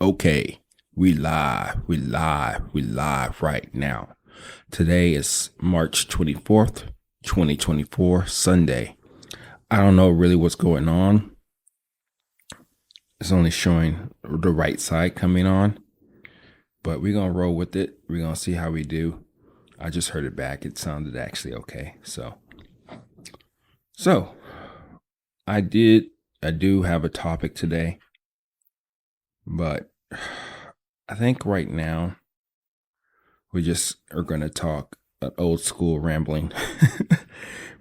Okay, we live right now. Today is March 24th, 2024, Sunday. I don't know really what's going on. It's only showing the right side coming on, but we're going to roll with it. We're going to see how we do. I just heard it back. It sounded actually okay. So I do have a topic today, but I think right now we just are going to talk an old school rambling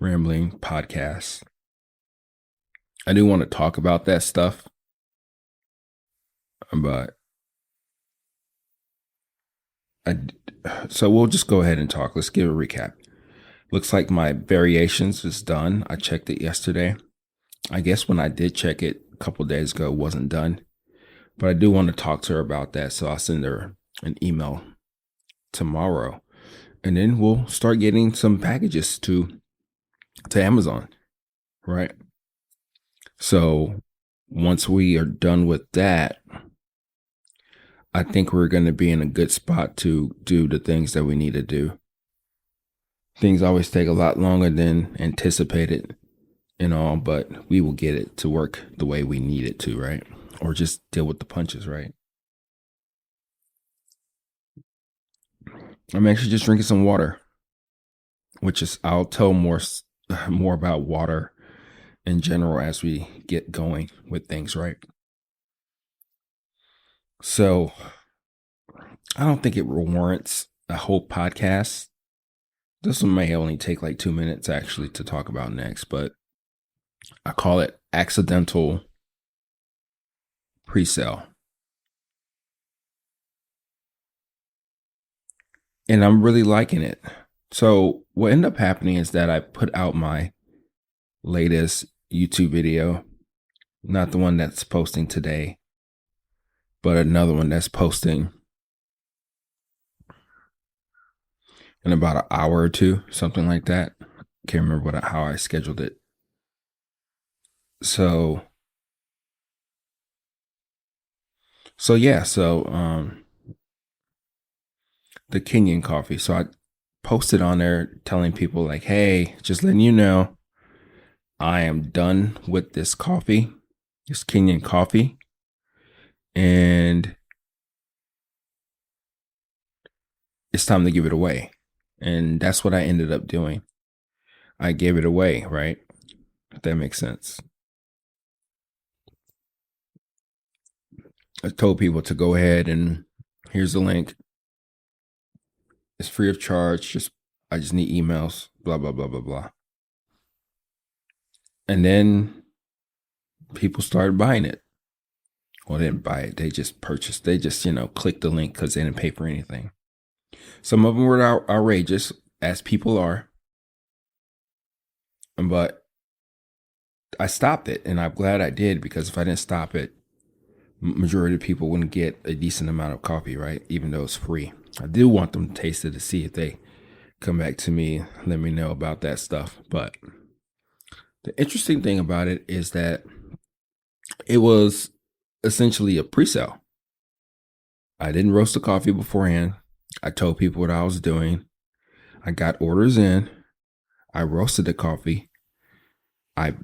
podcast. I do want to talk about that stuff, but so we'll just go ahead and talk. Let's give a recap. Looks like my variations is done. I checked it yesterday. I guess when I did check it a couple days ago, it wasn't done, but I do want to talk to her about that. So I'll send her an email tomorrow, and then we'll start getting some packages to Amazon, right? So once we are done with that, I think we're going to be in a good spot to do the things that we need to do. Things always take a lot longer than anticipated and all, but we will get it to work the way we need it to, right? Or just deal with the punches, right? I'm actually just drinking some water, which is, I'll tell more about water in general as we get going with things, right? So I don't think it warrants a whole podcast. This one may only take like 2 minutes actually to talk about next, but I call it accidental pre-sale. And I'm really liking it. So what ended up happening is that I put out my latest YouTube video, not the one that's posting today, but another one that's posting in about an hour or two, something like that. Can't remember how I scheduled it. So the Kenyan coffee. So I posted on there telling people like, hey, just letting you know, I am done with this coffee, this Kenyan coffee. And it's time to give it away. And that's what I ended up doing. I gave it away, right? If that makes sense. I told people to go ahead and here's the link. It's free of charge. I just need emails, blah, blah, blah, blah, blah. And then people started buying it. Well, they didn't buy it. They just purchased. They just, clicked the link because they didn't pay for anything. Some of them were outrageous, as people are. But I stopped it, and I'm glad I did, because if I didn't stop it, majority of people wouldn't get a decent amount of coffee, right? Even though it's free. I do want them to taste it to see if they come back to me, let me know about that stuff. But the interesting thing about it is that it was essentially a pre-sale. I didn't roast the coffee beforehand. I told people what I was doing. I got orders in. I roasted the coffee. I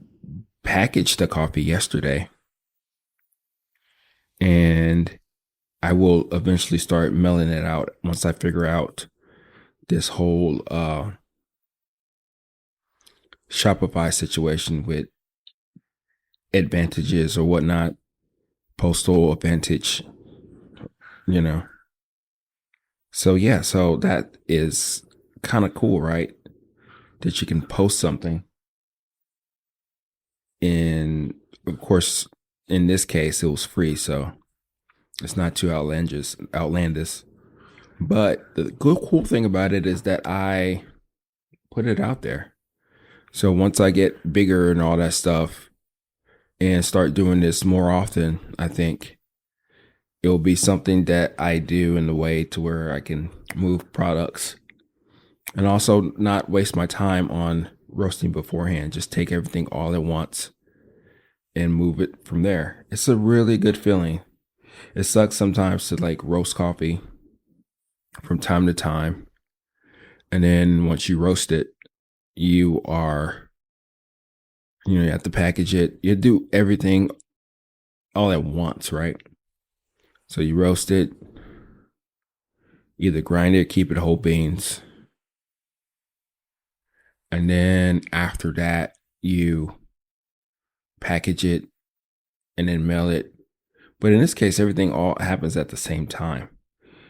packaged the coffee yesterday. And I will eventually start mailing it out once I figure out this whole Shopify situation with advantages or whatnot, postal advantage, So that is kind of cool, right? That you can post something. And of course, in this case, it was free, so it's not too outlandish. But the cool thing about it is that I put it out there. So once I get bigger and all that stuff and start doing this more often, I think it'll be something that I do in the way to where I can move products and also not waste my time on roasting beforehand. Just take everything all at once and move it from there. It's a really good feeling. It sucks sometimes to like roast coffee from time to time. And then once you roast it, you are, you have to package it. You do everything all at once, right? So you roast it, either grind it, keep it whole beans. And then after that, you package it and then mail it. But in this case, everything all happens at the same time.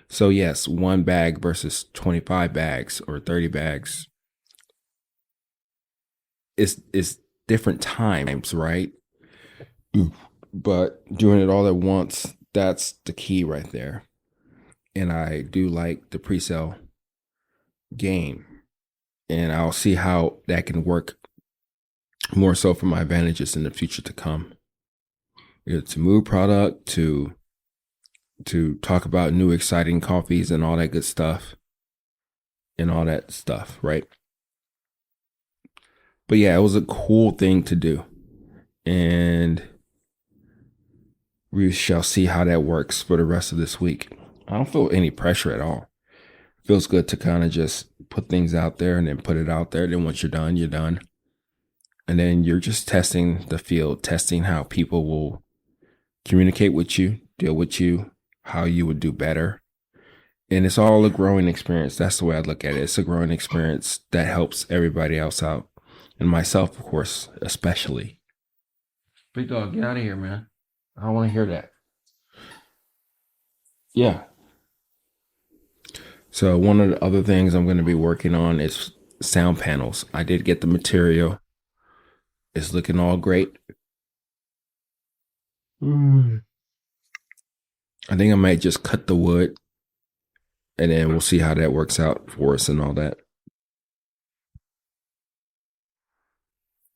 So yes, one bag versus 25 bags or 30 bags is different times, right? But doing it all at once, that's the key right there. And I do like the pre-sale game. And I'll see how that can work more so for my advantages in the future to come. Either to move product, to talk about new exciting coffees and all that good stuff. And all that stuff, right? But yeah, it was a cool thing to do. And we shall see how that works for the rest of this week. I don't feel any pressure at all. It feels good to kind of just put things out there and then put it out there. Then once you're done, you're done. And then you're just testing the field, testing how people will communicate with you, deal with you, how you would do better. And it's all a growing experience. That's the way I look at it. It's a growing experience that helps everybody else out. And myself, of course, especially. Big dog, get out of here, man. I don't want to hear that. Yeah. So one of the other things I'm going to be working on is sound panels. I did get the material. It's looking all great. I think I might just cut the wood and then we'll see how that works out for us and all that.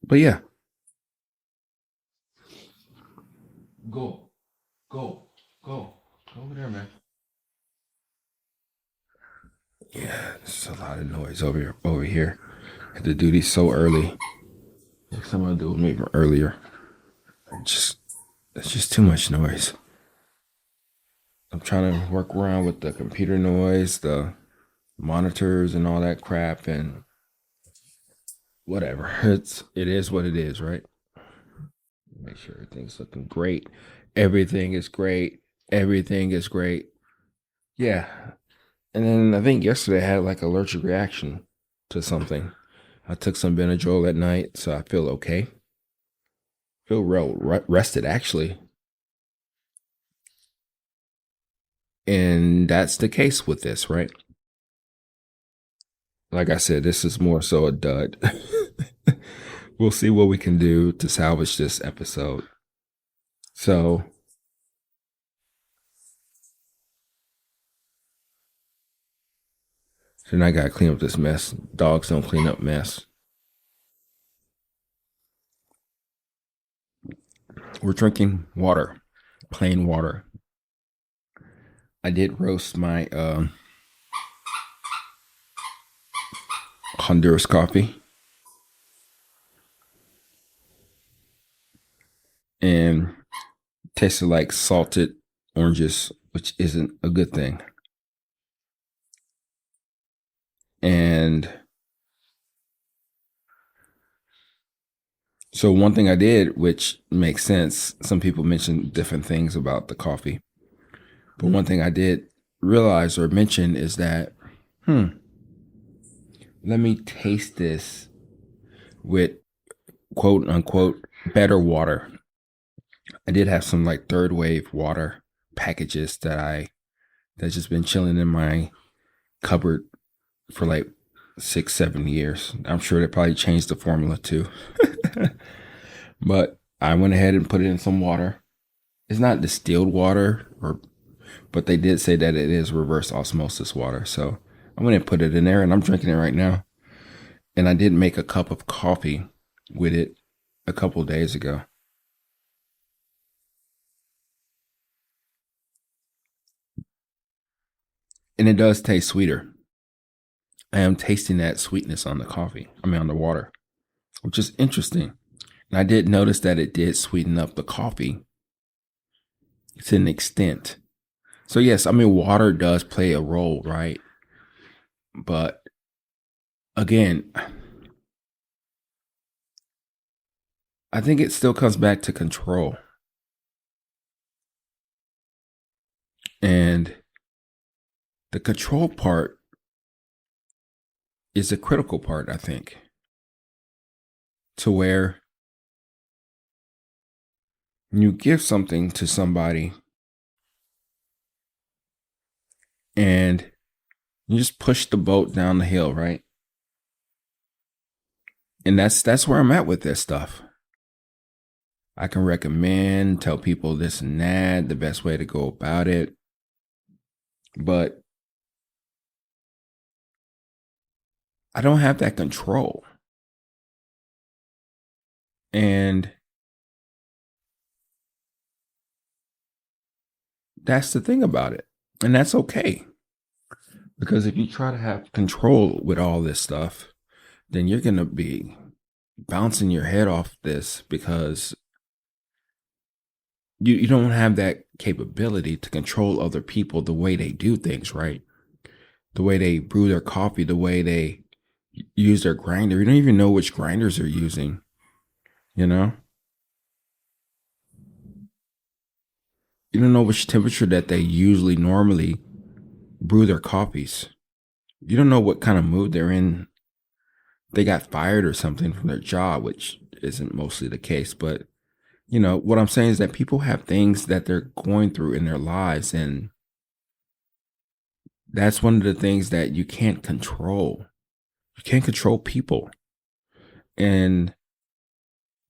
But yeah. Go, go, go. Go over there, man. Yeah, there's a lot of noise over here. I had to do these so early. Next time I'll do them even earlier. It's just too much noise. I'm trying to work around with the computer noise, the monitors and all that crap and whatever. It is what it is, right? Make sure everything's looking great. Everything is great. Everything is great. Yeah. And then I think yesterday I had like allergic reaction to something. I took some Benadryl at night, so I feel okay. Feel real rested actually. And that's the case with this, right? Like I said, this is more so a dud. We'll see what we can do to salvage this episode. So, then I gotta clean up this mess. Dogs don't clean up mess. We're drinking water, plain water. I did roast my Honduras coffee. And tasted like salted oranges, which isn't a good thing. And so one thing I did, which makes sense, some people mention different things about the coffee. But one thing I did realize or mention is that, let me taste this with quote unquote better water. I did have some like third wave water packages that's just been chilling in my cupboard for like 6-7 years. I'm sure they probably changed the formula too. But I went ahead and put it in some water. It's not distilled water, but they did say that it is reverse osmosis water. So I'm going to put it in there and I'm drinking it right now. And I did make a cup of coffee with it a couple of days ago. And it does taste sweeter. I am tasting that sweetness on the coffee. On the water, which is interesting. And I did notice that it did sweeten up the coffee. to an extent. So yes, I mean water does play a role, right? But again, I think it still comes back to control. And the control part is a critical part, I think, to where you give something to somebody and you just push the boat down the hill, right? And that's where I'm at with this stuff. I can recommend, tell people this and that, the best way to go about it. But I don't have that control. And that's the thing about it. And that's okay. Because if you try to have control with all this stuff, then you're going to be bouncing your head off this because you don't have that capability to control other people the way they do things, right? The way they brew their coffee, the way they use their grinder. You don't even know which grinders they're using, you know? You don't know which temperature that they usually normally brew their coffees. You don't know what kind of mood they're in. They got fired or something from their job, which isn't mostly the case. But, what I'm saying is that people have things that they're going through in their lives. And that's one of the things that you can't control. You can't control people. And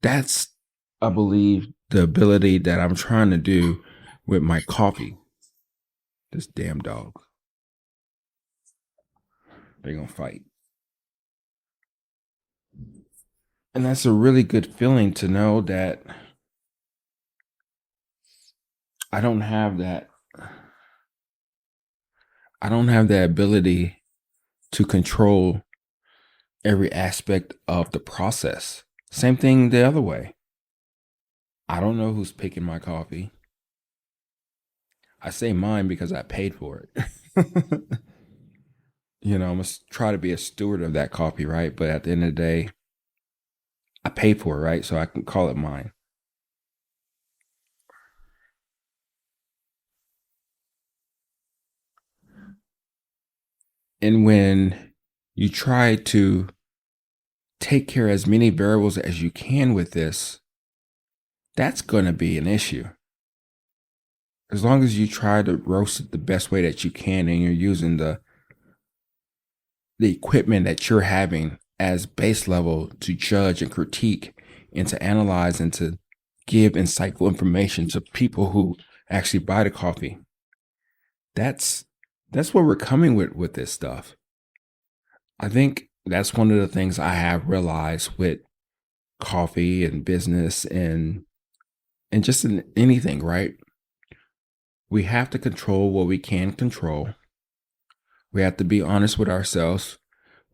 that's, I believe, the ability that I'm trying to do with my coffee. This damn dog. They're going to fight. And that's a really good feeling to know that I don't have that. I don't have the ability to control every aspect of the process. Same thing the other way. I don't know who's picking my coffee. I say mine because I paid for it. I'm going to try to be a steward of that coffee, right? But at the end of the day, I paid for it, right? So I can call it mine. And when you try to take care of as many variables as you can with this, that's going to be an issue. As long as you try to roast it the best way that you can and you're using the equipment that you're having as base level to judge and critique and to analyze and to give insightful information to people who actually buy the coffee. That's where we're coming with this stuff. I think that's one of the things I have realized with coffee and business and just in anything, right? We have to control what we can control. We have to be honest with ourselves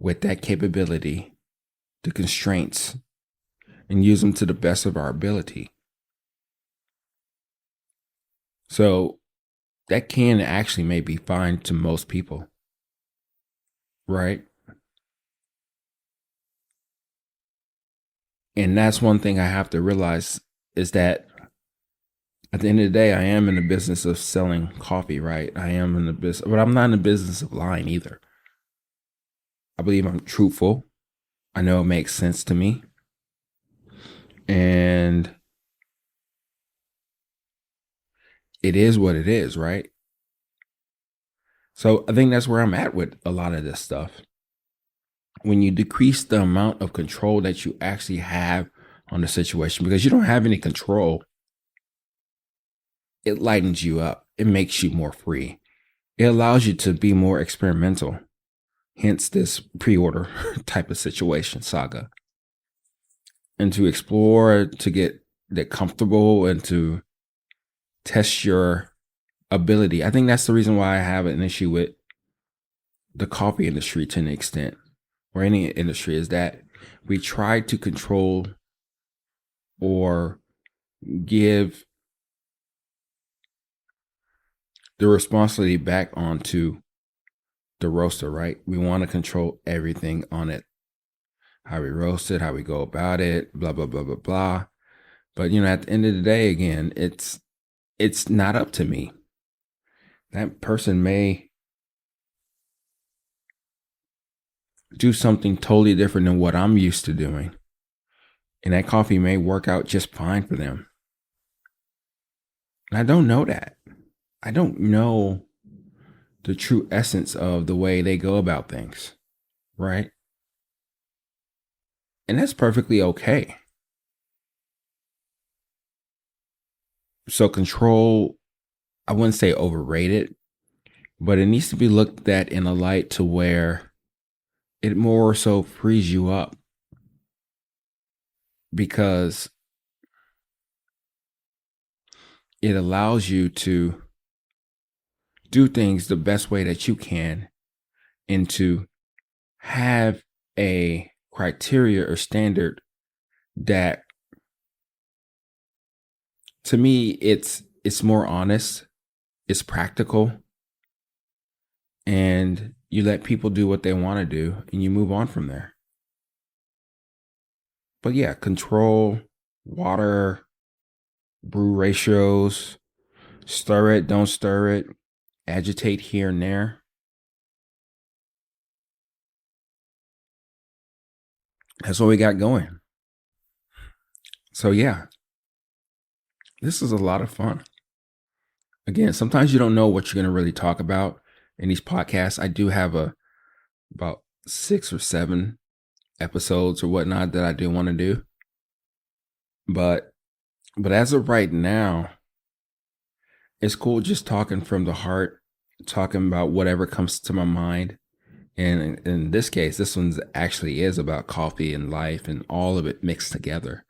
with that capability, the constraints, and use them to the best of our ability. So that can actually may be fine to most people, right? And that's one thing I have to realize is that at the end of the day, I am in the business of selling coffee, right? I am in the business, but I'm not in the business of lying either. I believe I'm truthful. I know it makes sense to me. And it is what it is, right? So I think that's where I'm at with a lot of this stuff. When you decrease the amount of control that you actually have on the situation, because you don't have any control, it lightens you up. It makes you more free. It allows you to be more experimental. Hence this pre-order type of situation saga. And to explore, to get that comfortable and to test your ability. I think that's the reason why I have an issue with the coffee industry to an extent, or any industry, is that we try to control or give the responsibility back onto the roaster, right? We want to control everything on it. How we roast it, how we go about it, blah, blah, blah, blah, blah. But at the end of the day, again, it's not up to me. That person may do something totally different than what I'm used to doing. And that coffee may work out just fine for them. And I don't know that. I don't know the true essence of the way they go about things, right? And that's perfectly okay. So control, I wouldn't say overrated, but it needs to be looked at in a light to where it more so frees you up, because it allows you to do things the best way that you can, and to have a criteria or standard that, to me, it's more honest, it's practical, and you let people do what they want to do and you move on from there. But yeah, control, water, brew ratios, stir it, don't stir it, agitate here and there. That's what we got going. So yeah, this is a lot of fun. Again, sometimes you don't know what you're going to really talk about in these podcasts. I do have about 6 or 7 episodes or whatnot that I do want to do. But as of right now, it's cool just talking from the heart, talking about whatever comes to my mind. And in this case, this one's actually is about coffee and life and all of it mixed together,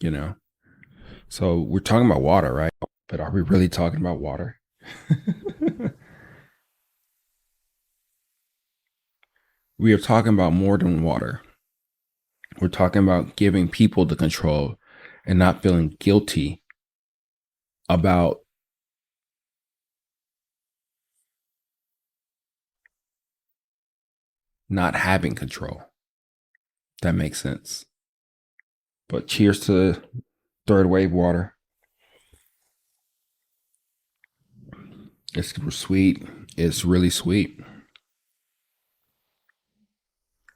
you know? So we're talking about water, right? But are we really talking about water? We are talking about more than water. We're talking about giving people the control and not feeling guilty about not having control. That makes sense. But cheers to third wave water. It's sweet. It's really sweet.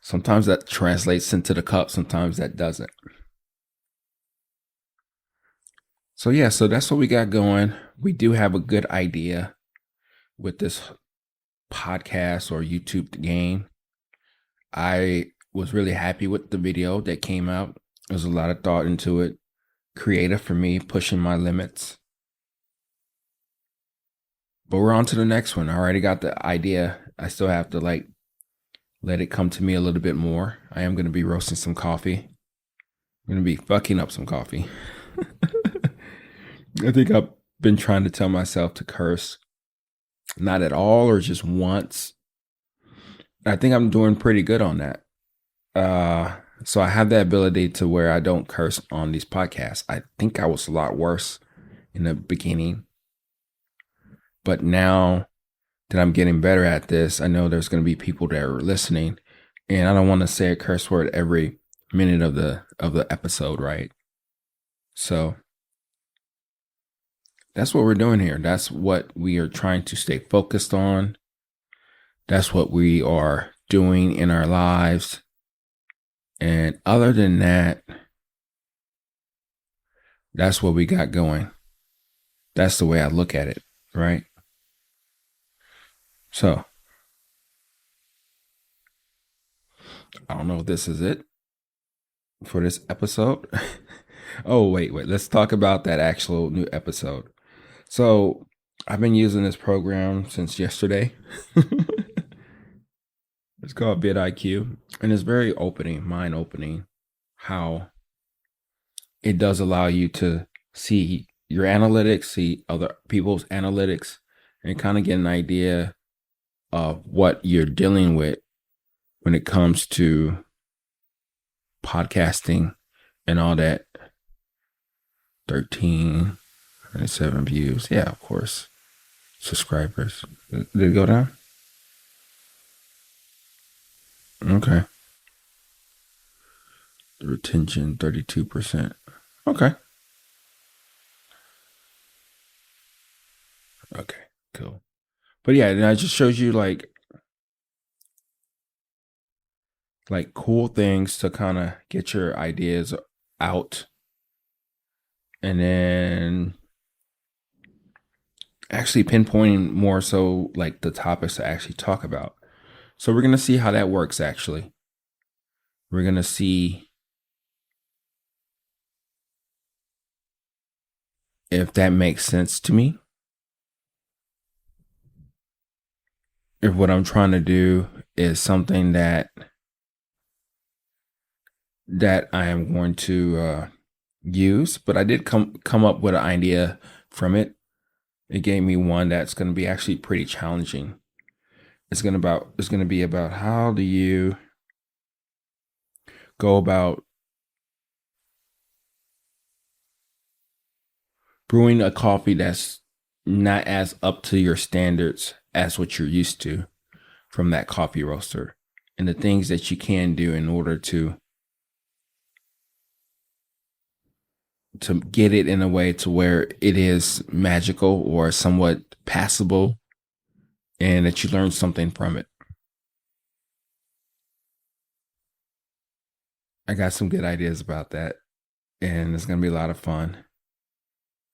Sometimes that translates into the cup, sometimes that doesn't. So yeah, so that's what we got going. We do have a good idea with this podcast or YouTube game. I was really happy with the video that came out. There's a lot of thought into it. Creative for me, pushing my limits. But we're on to the next one. I already got the idea. I still have to let it come to me a little bit more. I am going to be roasting some coffee. I'm going to be fucking up some coffee. I think I've been trying to tell myself to curse. Not at all or just once. I think I'm doing pretty good on that. So I have the ability to where I don't curse on these podcasts. I think I was a lot worse in the beginning. But now that I'm getting better at this, I know there's going to be people that are listening, and I don't want to say a curse word every minute of the episode, right? So that's what we're doing here. That's what we are trying to stay focused on. That's what we are doing in our lives. And other than that, that's what we got going. That's the way I look at it, right? So I don't know if this is it for this episode. Oh, wait. Let's talk about that actual new episode. So I've been using this program since yesterday. It's called vidIQ, and it's very mind opening how it does allow you to see your analytics, see other people's analytics, and kind of get an idea of what you're dealing with when it comes to podcasting and all that. 13, 27 views. Yeah, of course. subscribers. Did it go down? Okay. The retention 32%. Okay. Okay. Cool. But yeah, and I just shows you like cool things to kind of get your ideas out, and then actually pinpointing more so like the topics to actually talk about. So we're going to see how that works actually. We're going to see if that makes sense to me. If what I'm trying to do is something that I am going to use, but I did come up with an idea from it. It gave me one that's going to be actually pretty challenging. It's going to be about how do you go about brewing a coffee that's not as up to your standards as what you're used to from that coffee roaster, and the things that you can do in order to get it in a way to where it is magical or somewhat passable, and that you learn something from it. I got some good ideas about that, and it's going to be a lot of fun.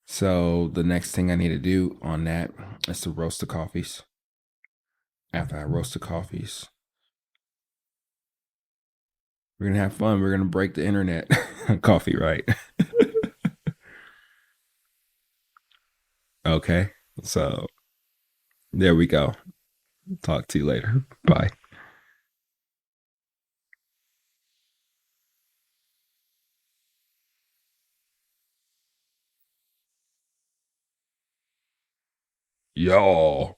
So the next thing I need to do on that is to roast the coffees. After I roast the coffees, we're gonna have fun. We're gonna break the internet. Coffee, right? Okay. So there we go. Talk to you later. Bye. Y'all.